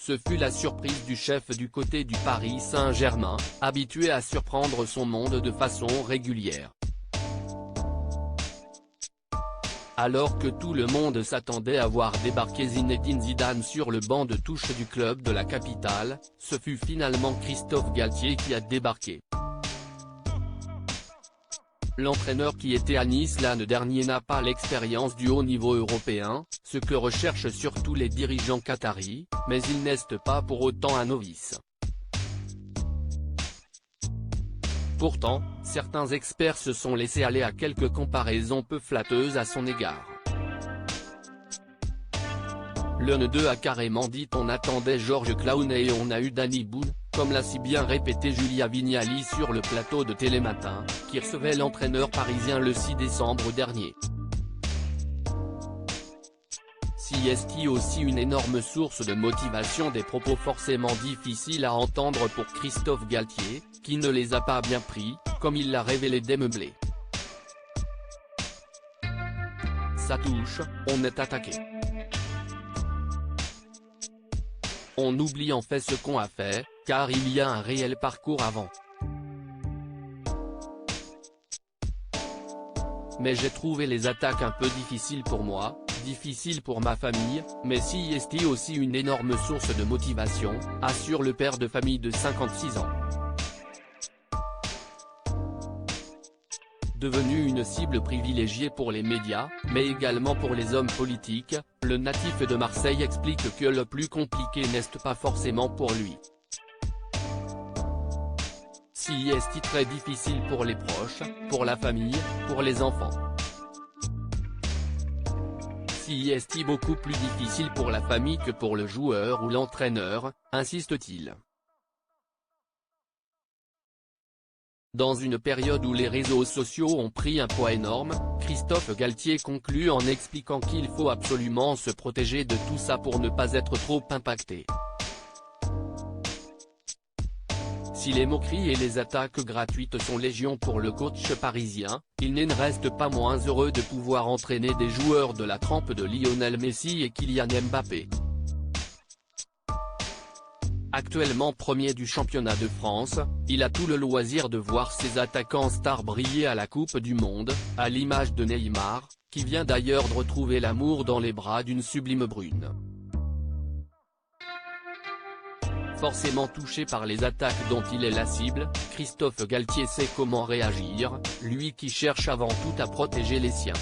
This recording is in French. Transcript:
Ce fut la surprise du chef du côté du Paris Saint-Germain, habitué à surprendre son monde de façon régulière. Alors que tout le monde s'attendait à voir débarquer Zinedine Zidane sur le banc de touche du club de la capitale, ce fut finalement Christophe Galtier qui a débarqué. L'entraîneur qui était à Nice l'an dernier n'a pas l'expérience du haut niveau européen, ce que recherchent surtout les dirigeants qataris, mais il n'est pas pour autant un novice. Pourtant, certains experts se sont laissés aller à quelques comparaisons peu flatteuses à son égard. L'un d'eux a carrément dit: on attendait Georges Clooney et on a eu Danny Boone, comme l'a si bien répété Julia Vignali sur le plateau de Télématin, qui recevait l'entraîneur parisien le 6 décembre dernier. Si est aussi une énorme source de motivation, des propos forcément difficiles à entendre pour Christophe Galtier, qui ne les a pas bien pris, comme il l'a révélé démeublé. Ça touche, on est attaqué. On oublie en fait ce qu'on a fait, car il y a un réel parcours avant. Mais j'ai trouvé les attaques un peu difficiles pour moi, difficiles pour ma famille, mais si est aussi une énorme source de motivation, assure le père de famille de 56 ans. Devenu une cible privilégiée pour les médias, mais également pour les hommes politiques, le natif de Marseille explique que le plus compliqué n'est pas forcément pour lui. Si est très difficile pour les proches, pour la famille, pour les enfants. Si est beaucoup plus difficile pour la famille que pour le joueur ou l'entraîneur, insiste-t-il. Dans une période où les réseaux sociaux ont pris un poids énorme, Christophe Galtier conclut en expliquant qu'il faut absolument se protéger de tout ça pour ne pas être trop impacté. Si les moqueries et les attaques gratuites sont légion pour le coach parisien, il n'en reste pas moins heureux de pouvoir entraîner des joueurs de la trempe de Lionel Messi et Kylian Mbappé. Actuellement premier du championnat de France, il a tout le loisir de voir ses attaquants stars briller à la Coupe du Monde, à l'image de Neymar, qui vient d'ailleurs de retrouver l'amour dans les bras d'une sublime brune. Forcément touché par les attaques dont il est la cible, Christophe Galtier sait comment réagir, lui qui cherche avant tout à protéger les siens.